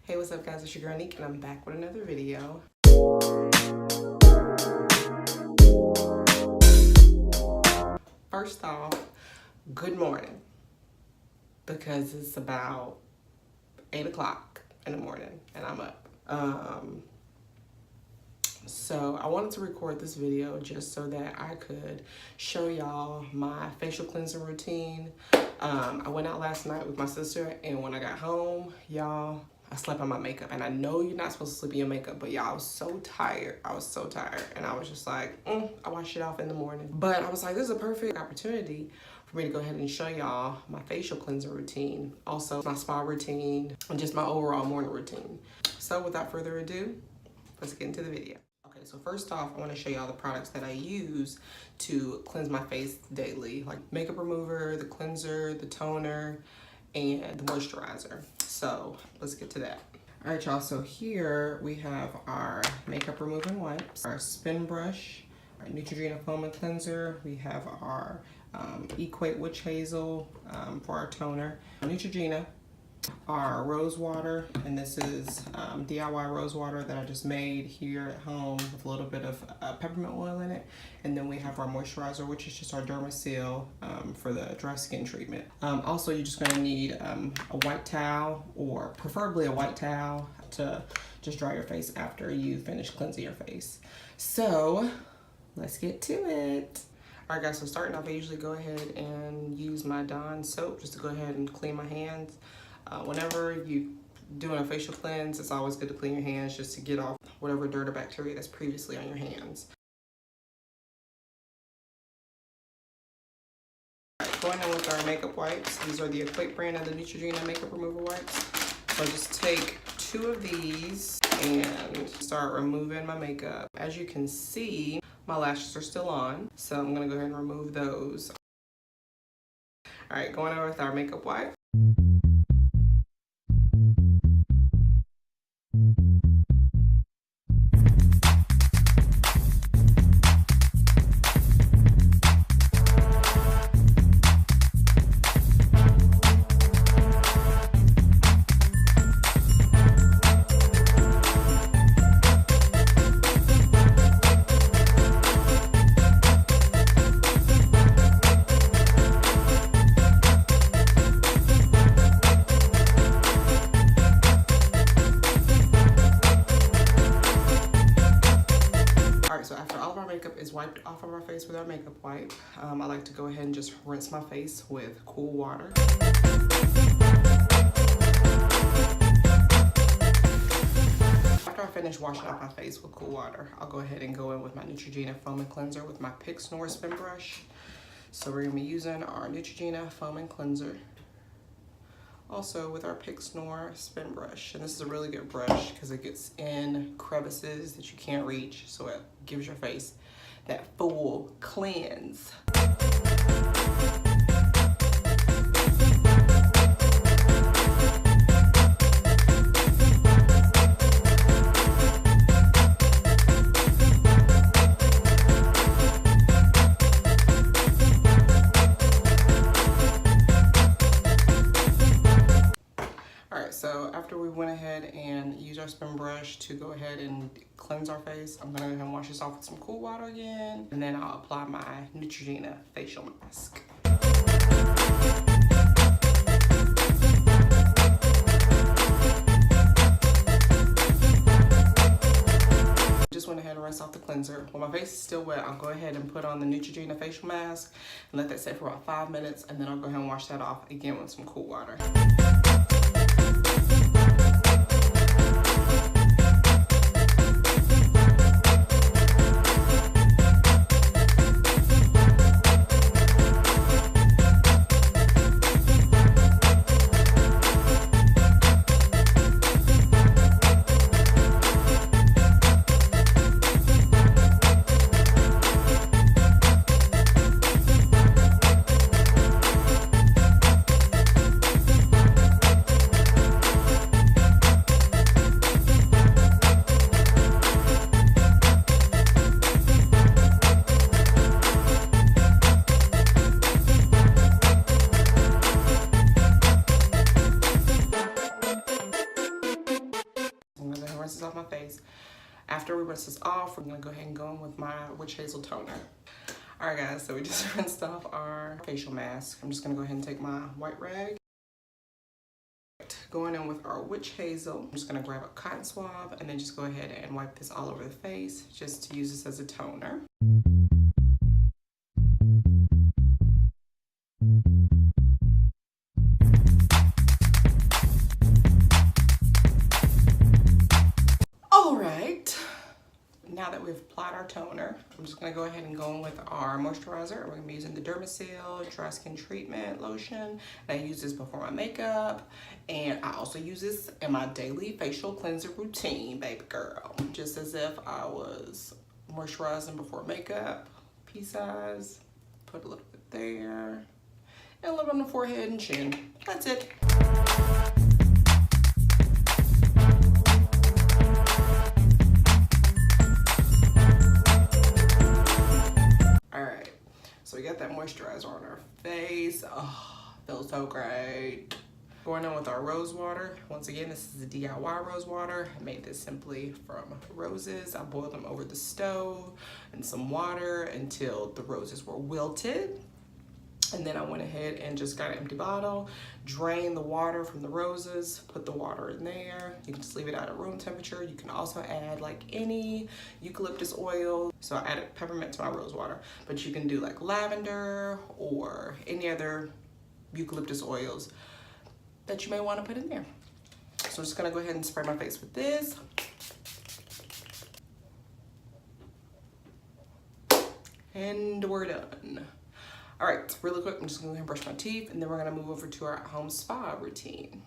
Hey, what's up guys, it's your girl Nick and I'm back with another video. First off, good morning, because it's about 8 o'clock in the morning and I'm up. So I wanted to record this video just so that I could show y'all my facial cleansing routine. I went out last night with my sister, and when I got home, y'all, I slept on my makeup. And I know you're not supposed to sleep in your makeup, but y'all, I was so tired. And I was just like, I washed it off in the morning. But I was like, this is a perfect opportunity for me to go ahead and show y'all my facial cleansing routine, also my spa routine, and just my overall morning routine. So without further ado, let's get into the video. Okay, so first off, I want to show y'all the products that I use to cleanse my face daily, like makeup remover, the cleanser, the toner, and the moisturizer. So let's get to that. All right, y'all, so here we have our makeup removing wipes, our spin brush, our Neutrogena foam and cleanser. We have our Equate Witch Hazel for our toner, Neutrogena, our rose water, and this is DIY rose water that I just made here at home with a little bit of peppermint oil in it. And then we have our moisturizer, which is just our Dermasil for the dry skin treatment. Also, you're just going to need a white towel, or preferably a white towel, to just dry your face after you finish cleansing your face. So let's get to it. All right guys, so starting off, I usually go ahead and use my Dawn soap just to go ahead and clean my hands. Whenever you're doing a facial cleanse, it's always good to clean your hands just to get off whatever dirt or bacteria that's previously on your hands. Going in with our makeup wipes. These are the Equate brand of the Neutrogena makeup remover wipes. So just take 2 of these and start removing my makeup. As you can see, my lashes are still on, so I'm gonna go ahead and remove those. All right, going over with our makeup wipe. So after all of our makeup is wiped off of our face with our makeup wipe, I like to go ahead and just rinse my face with cool water. After I finish washing off my face with cool water, I'll go ahead and go in with my Neutrogena foam and cleanser with my Pixnor spin brush. So we're gonna be using our Neutrogena foam and cleanser, also with our Pixnor spin brush. And this is a really good brush because it gets in crevices that you can't reach, so it gives your face that full cleanse. So after we went ahead and used our spin brush to go ahead and cleanse our face, I'm gonna go ahead and wash this off with some cool water again, and then I'll apply my Neutrogena facial mask. Just went ahead and rinsed off the cleanser. When my face is still wet, I'll go ahead and put on the Neutrogena facial mask and let that sit for about 5 minutes, and then I'll go ahead and wash that off again with some cool water. rinse this off my face. After we rinse this off, we're gonna go ahead and go in with my Witch Hazel toner. All right, guys, so we just rinsed off our facial mask. I'm just gonna go ahead and take my white rag. Going in with our Witch Hazel, I'm just gonna grab a cotton swab and then just go ahead and wipe this all over the face, just to use this as a toner. All right, now that we've applied our toner, I'm just gonna go ahead and go in with our moisturizer. We're gonna be using the Dermasil Dry Skin Treatment Lotion. I use this before my makeup, and I also use this in my daily facial cleanser routine, baby girl. Just as if I was moisturizing before makeup, pea size, put a little bit there, and a little bit on the forehead and chin. That's it. So we got that moisturizer on our face. Oh, feels so great. Going on with our rose water. Once again, this is a DIY rose water. I made this simply from roses. I boiled them over the stove in some water until the roses were wilted. And then I went ahead and just got an empty bottle, drained the water from the roses, put the water in there. You can just leave it at room temperature. You can also add like any eucalyptus oil. So I added peppermint to my rose water, but you can do like lavender or any other eucalyptus oils that you may want to put in there. So I'm just gonna go ahead and spray my face with this. And we're done. All right, really quick, I'm just gonna go ahead and brush my teeth, and then we're gonna move over to our at-home spa routine.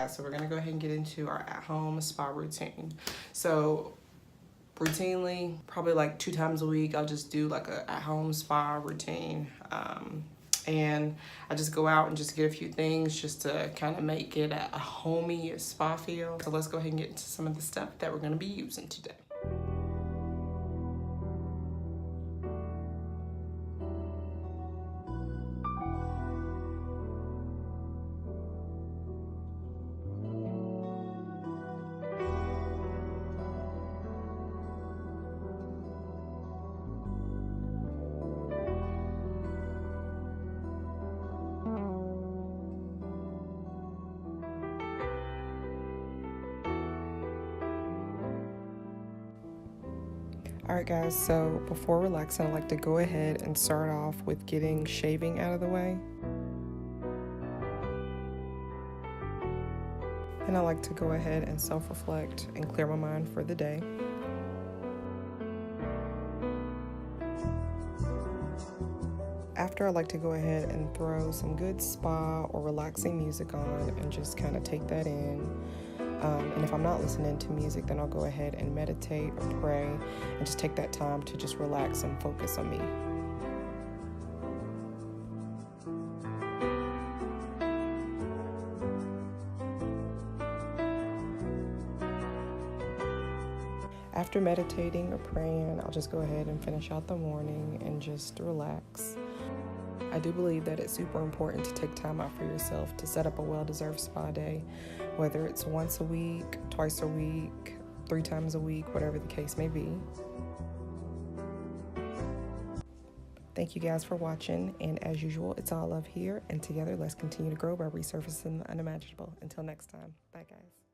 So we're gonna go ahead and get into our at-home spa routine. So routinely, probably like 2 times a week, I'll just do like a at-home spa routine. And I just go out and just get a few things just to kind of make it a homey spa feel. So let's go ahead and get into some of the stuff that we're gonna be using today. Alright guys, so before relaxing, I like to go ahead and start off with getting shaving out of the way. And I like to go ahead and self-reflect and clear my mind for the day. After, I like to go ahead and throw some good spa or relaxing music on and just kind of take that in. And if I'm not listening to music, then I'll go ahead and meditate or pray and just take that time to just relax and focus on me. After meditating or praying, I'll just go ahead and finish out the morning and just relax. I do believe that it's super important to take time out for yourself to set up a well-deserved spa day, whether it's once a week, twice a week, 3 times a week, whatever the case may be. Thank you guys for watching, and as usual, it's all love here, and together let's continue to grow by resurfacing the unimaginable. Until next time, bye guys.